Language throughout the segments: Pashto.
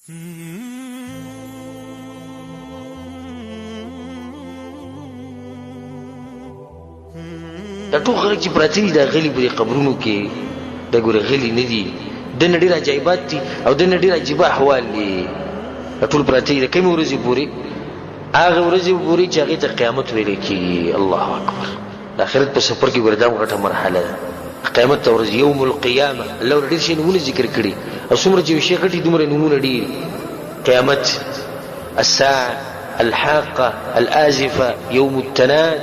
دا ټول خلک چې پراته دي دا غلي په قبرونو کې دا ګوره غلي نه دي دنه ډېر عجایبات دي او دنه ډېر عجیبه احوال دي دا ټول پراته دي د کومې ورځې پورې هغه ورځې پورې چې هغې ته قیامت ویل کېږي الله اکبر د آخرت په سفر کې ګوره دا غټه مرحله ده قیامت ته ورځ یوم القیامه الله ډېر شي نومونه ذکر کړي او څومره چې یو شی غټي دومره نومونه ډېر قیامت الساعه الحاقه الازفه يوم التناد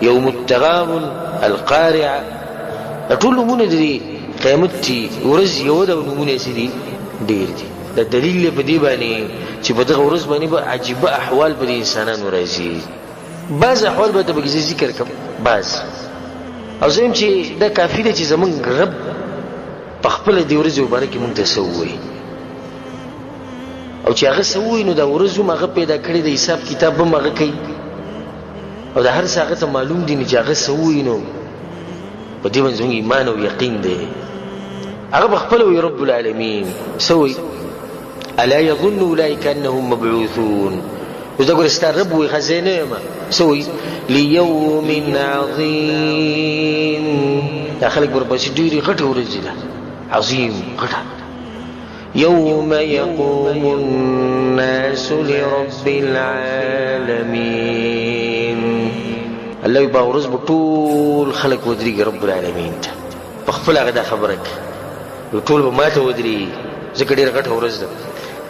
يوم التغابن القارعه ټول نومونه دي قیامت چې ورځ یو ده او نومونه یې دي ډېر دي د دلیل په دې باندې چې په دغه ورځ باندې به عجیبه احوال په انسانانو راځي بعض احوال به ته به ذکر کوم بعض او زم چې دا کافی دی چې زمونږ رب په خپل دې ورځې مبارکې مونږ ته څه ووایي او چې هغه څه ووایي نو دا ورځ هم هغه پیدا کړې د حساب کتاب هم هغه کوي او د هر څه هغه ته معلوم دي چې هغه څه ووایي نو په دې باندې زموږ ایمان او یقین دی هغه په خپله وایي رب العالمین څه وایي الا يظن اولئك انهم مبعوثون وإذا قل استار رب ويخزينه څه وایي ليوم عظيم دا خلک ورپسې ډېرې غټه ورځ ده عظیم غټه يوم يقوم الناس لرب العالمين الله يبا ورځ به ټول خلک ودرېږي رب العالمین ته په خپل هغه دا خبره کوي ټول به ماته ودرېږي ځکه ډېره غټه ورځ ده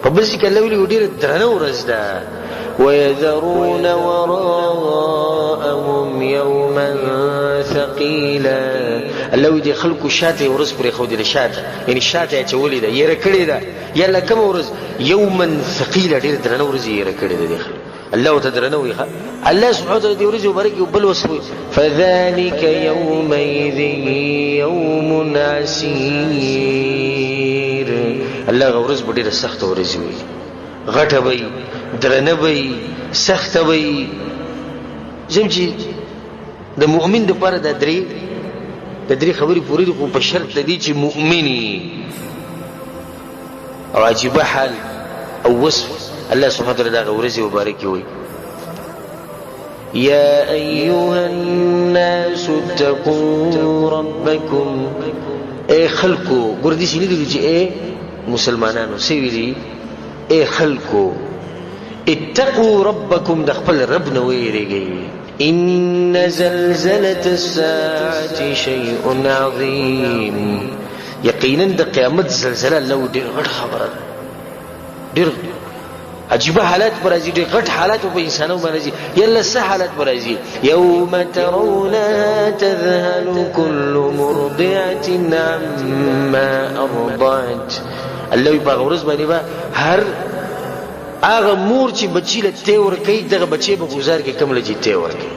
په بل ځای کې الله ویلي ډېره درنه ورځ ده ويذرون وراءهم يوما ثقيلا الله دې خلکو شاته ورځ پرې خو دې شاته یعنی شاته چولې ده یره کړې ده یلا کوم ورځ یوما ثقيلا ډېر درنه ورځ یره کړې ده الله تدرنه وي الله سبحانه وتعالى دې ورځ مبارک بل وسوي فذلك يومئذ يوم عسير الله غورز ډېر سخت ورځ وي غټه وي درنه وي سخته وي زم چې د مؤمن لپاره د درې خبرې پوری دي خو په شرط دی چې مؤمني او عجیبه حال او وصف الله سبحانه وتعالى دا ورځ مبارک وي يا ايها الناس اتقوا ربكم اي خلقو ګردي شي دي چې اي مسلمانانو سی ویلي اي خلقو اتقوا ربكم د خپل رب نه ویریږي ان زلزله الساعه شيء عظيم یقینا د قیامت زلزله لو ډېر غټ خبره ډېر عجیبه حالات پر راځي ډېر غټ حالات په انسانانو باندې راځي یلا څه حالات پر راځي یوم ترونها تذهل كل مرضعه عما ارضعت الله په ورځ باندې هر هغه مور چې بچی له تیور کوي دغه بچی به گزار کې کم لږی تیور کوي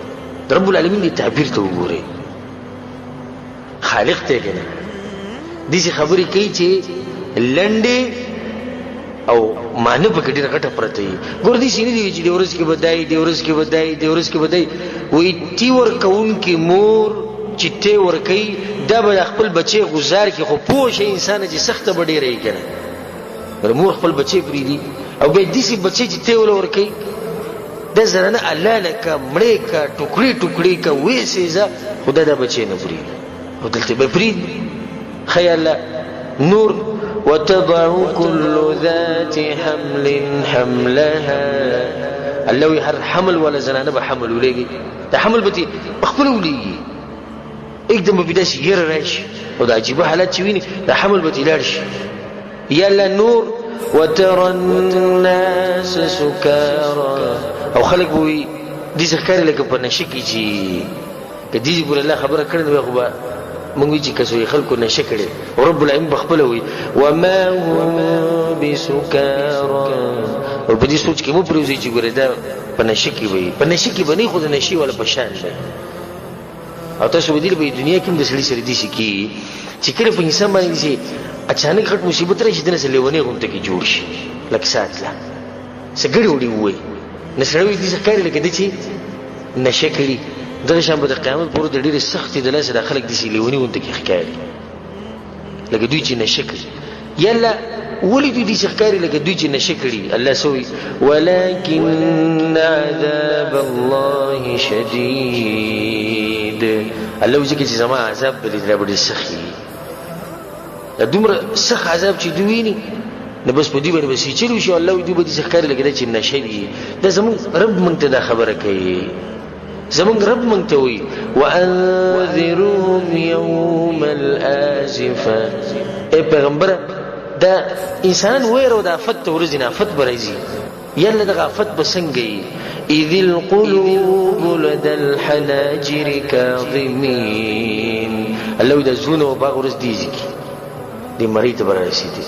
رب العالمین دې تعبیر ته وګوري خالق ته کنه دې خبرې کوي چې لنډه او معنی په ډېر غټه پرته وي ګور دې سینې دی چې د ورځ کې بدای د ورځ کې بدای د ورځ کې بدای وې تیور کون کې مور چې تیور کوي دا به خپل بچی گزار کې خو پوه شي انسان چې سخت به ډېر یې کنه مور خپل بچی پریدي او به دې سي بچی چې ته ولور کوي د زرنه الله لکه مړې کا ټوکړي ټوکړي کا وې سيزه خدای دا بچی نه پری او دلته به پری خیال نور وتضع كل ذات حمل حملها الله هر حمل ولا زنانه به حمل ولېږي دا حمل به خپل ولېږي एकदम بداش ير راش او دا عجيبه حالات چويني دا حمل به لاړ شي يلا نور وترى الناس سكارى او خلق وي دي ذکر لکه په نشه کې چې کدي ګور الله خبره کړې نو خو مونږ چې کسو خلکو نشه کړي او رب العالمین بخپل وي وما هم بسكارى او په دې سوچ کې مو پروزي چې ګور دا په نشه کې وي په نشه کې بني خو د نشي ولا په شان ده او تاسو ودیل په دنیا کې د سړي سره دي چې کله په انسان باندې چې اچانک غټ مصیبت راشي دنه سلیونه غونټه کې جوړ شي لکه ساتله سګړی وړي وای نسړوي دي ځکه لکه د چې نشکلی دغه شان په قیامت پورې د ډېر سختي د لاس د خلک دي سلیونه غونټه کې ښکاري لکه دوی چې نشکل یلا ولې دوی ښکاري لکه دوی چې نشه کړي. الله سوی ولكن عذاب الله شدید. الله وځي چې زما عذاب به دې سخی دومره سخت عذاب چې دوی ویني نو بس په دې باندې بس چې وشي الله دوی به دې ښکاري لکه چې نشه دي. دا زموږ رب مونږ ته دا خبره کوي. زمونږ رب مونږ ته وایي وانذرهم يوم الآزفة. اے پیغمبر دا انسان ویرو دا آفت ورځي نه آفت به راځي. یاله دغه آفت به څنګه وي؟ اذ القلوب لدى الحناجر كاظمين. الله دا زړونه او باغ ورځ دیږي دې مړی ته به رارسېدي.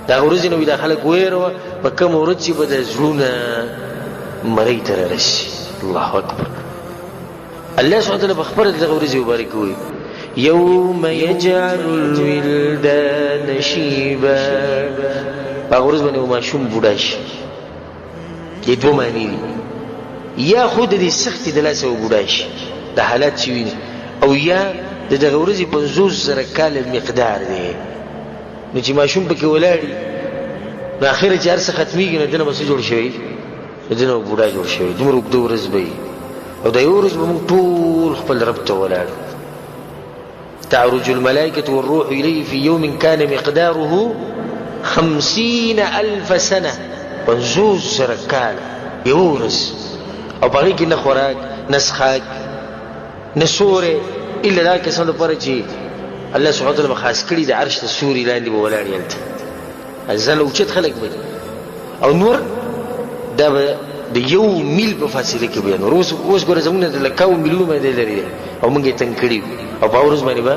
دا ورځې نو دا خلک ویرو په کوم ورځ چې به د زړونه مړی ته رارسي. الله اکبر. الله سبحانه وتعالى بخبر دغه ورځې مبارک وي يوم يجعل الولدان شيبا. هغه ورځ باندې ماشوم بوډا شي. دې دوه معنی دي. یا خود دې سختي د لاسه بوډا شي د حالات چې ویني او یا دغه ورځې 50,000 کال مقدار دی. نو چې ماشوم پکې ولاړی نو اخر چې هر څه ختميږي نو دنه بس جوړ شوی دنه بوډا جوړ شوی. دومره وګړو ورځ به او دا یو ورځ به موږ ټول خپل رب ته ولاړو. تعرج الملائكة والروح إليه في يوم كان مقداره 50,000 سنة. 50,000 کال یو ورځ او په هغې کې نه خوراک نه څښاک نه سوری الا دا کسان لپاره چې الله سبحانه وتعالی به خاص کړي د عرش د سوري لاندې به ولاړ هلته ځان اوچت خلک به او نور دا به د یو میل په فاصله کې به نور. اوس ګوره زموږ نه د لکاو میلونو باندې لري او موږ یې تنګ کړي او په ورځ باندې به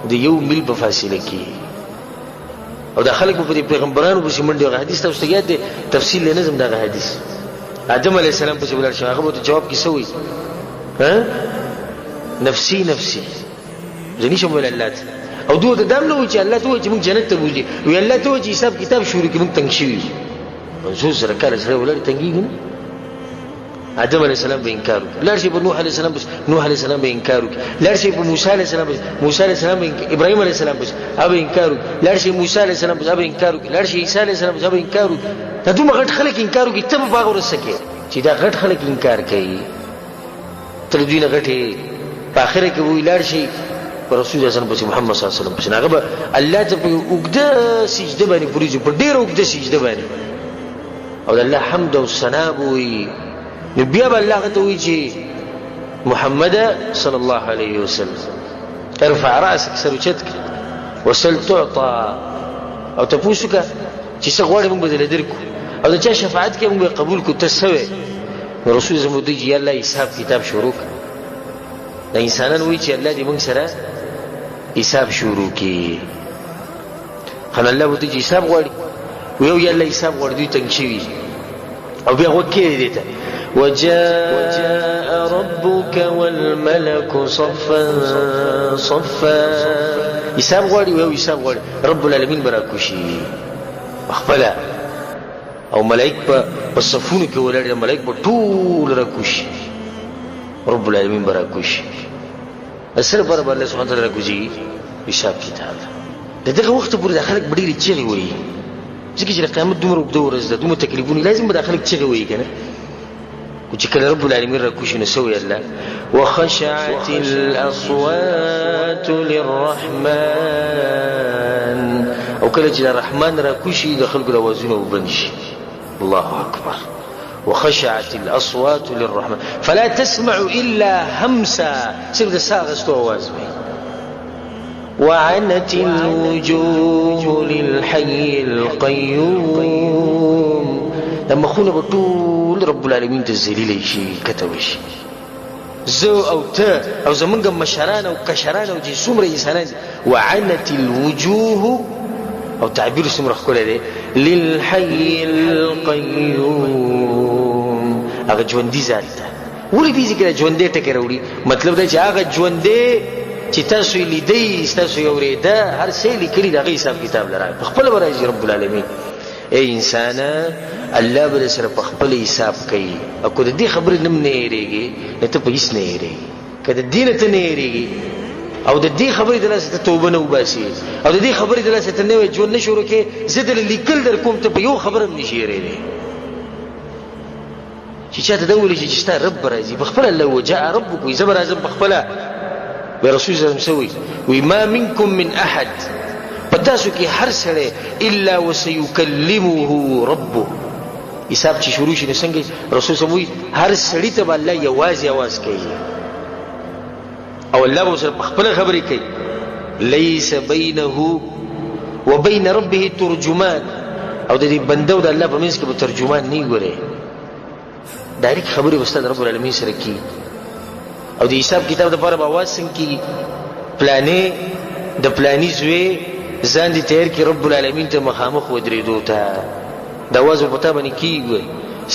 د یو میل په فاصله کې او دا خلک په پیغمبرانو پسې منډې. هغه حدیث تاسو ته یاد دی تفصیل یې نظم دغه حدیث آدم علیه السلام پسې ولاړ شو. هغه به ته جواب کې څه وایي؟ نفسي نفسي زه نشم ویلی الله ته. او دوی ته دا هم نه وایي چې الله ته وایي چې موږ جنت ته بوځي. وایي الله ته وایي چې حساب کتاب شروع کړي موږ تنګ شوي یو. 50,000 کاله سړی ولاړ تنګېږي نه. آدم علیه السلام به انکار وکړي. لاړ شي په نوح علیه السلام پسې نوح علیه السلام به انکار وکړي. لاړ شي په موسی علیه السلام پسې موسی علیه السلام ابراهیم علیه السلام پسې هغه به انکار وکړي. لاړ شي موسی علیه السلام پسې هغه به انکار وکړي. لاړ شي عیسی علیه السلام پسې هغه به انکار وکړي. دا دومره غټ خلک انکار وکړي ته به په هغه ورځ څه کوې چې دا غټ خلک انکار کوي تر دوی نه غټې. په آخره کې وایي لاړ شي په رسول الله صلی الله علیه وسلم پسې محمد صلی الله علیه وسلم پسې هغه به الله ته په اوږده سجده باندې پورېږي په ډېره اوږده سجده باندې او د الله حمد او ثنا به وایي. نو بیا به الله هغه ته وایي چې محمد صلی الله علیه وسلم ارفع رأسك سر اوچت کړه وسل تعطى او تپوس وکړه چې څه غواړې موږ به درله درکړو او د چا شفاعت کې موږ به قبول کړو ته څه وې. نو رسول زموږ دوی چې یا الله حساب کتاب شروع کړه. دا انسانان وایي چې الله دې موږ سره حساب شروع کړي. خو الله به دوی چې حساب غواړي ویو یا الله حساب غواړي دوی تنګ شوي او بیا غوږ کېږي دې ته وجاء ربك والملك صفا صفا. حساب غواړي ویو حساب غواړي رب العالمین به راکوشي خپله او ملائک په صفونو کې ولاړ ملائک به ټول راکوشي رب العالمین به راکوشي. اصل پر الله سبحانه وتعالی راکوشي حساب کتاب. دغه وخت پورې د خلک ډېرې چیغې وایي ځکه چې د قیامت دومره اوږده ورځ ده دومره تکلیفونه لازم به د خلک چیغې وایي که نه. چې کله رب العالمین راکوشي نو څه وایي الله وخشعت الاصوات للرحمن. او کله چې د رحمان راکوشي د خلکو د اوازونه وبند شي. الله اکبر. وخشعت الاصوات للرحمن فلا تسمع الا همسا. صرف د ساه غستو اواز وي. وعنت الوجوه للحي القيوم. لما خونه بطول رب العالمین ته ذلیل شي کته شي. زو او ته او زمونږ مشران او کشران او چې څومره انسانان. وعنت الوجوه او تعبیر څومره ښکلی دی للحي القيوم. هغه ژوندي ذات ته ولې دې ذکر ژوندی ټکی راوړي مطلب دا چې هغه ژوندی چې تاسو یې لیدئ تاسو یې اورېده هر څه یې لیکلي د هغې حساب کتاب لرئ په خپله به راځي رب العالمین. ای انسانه الله به سره په خپل حساب کوي او که د دې خبرې نه یېرېږي نو ته په هېڅ نه یېرېږي. که د دې نه ته نه یېرېږي او د دې خبرې د لاسه توبه نه وباسي او د دې خبرې د لاسه نوې ژوند نه شروع کې زه د لیکل در کوم ته په یو خبره هم نشي یېرېدی چې چاته دا وویل چې ستا رب راځي بخپله الله وجاء ربک وایي زه به راځم پخپله وی رسول صلی الله علیه وسلم وی ما منکم من احد په تاسو کې هر سړی الا وسیکلمه ربه حساب چې شروع شي نو څنګه رسول صلی الله علیه وسلم هر سړي ته به الله یوازې اواز کوي او الله به سره خپل خبرې کوي ليس بينه وبين ربه ترجمان او د دې بنده او د الله په منځ کې به ترجمان نه ګوري ډایرکټ خبرې استاد رب العالمین سره کوي او د حساب کتاب لپاره به आवाज څنګه کوي پلانې د پلانې زوی ځان دې تیار کې رب العالمین ته مخامخ ودرېدو ته دا आवाज په پتا باندې کیږي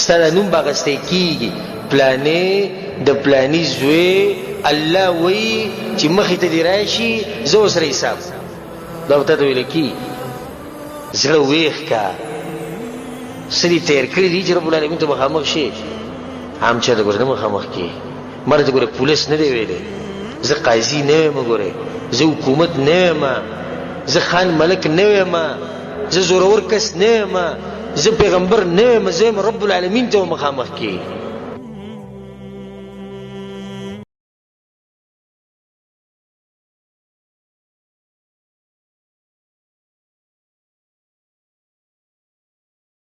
ستاسو نوم باغسته کیږي پلانې د پلانې زوی الله وی چې مخې ته دی راشي زه سره حساب دا وته ویل کی زړه ویخ کا سړي تیر کړی دی چې رب العالمین ته مخامخ شي هم چې دا ګورنه مخامخ کی مرته ګوره پولیس نه دی ویلې زه قاضي نه یم ګوره زه حکومت نه یم زه خان ملک نه یم زه زورور کس نه یم زه پیغمبر نه یم زه رب العالمین ته مخامخ کی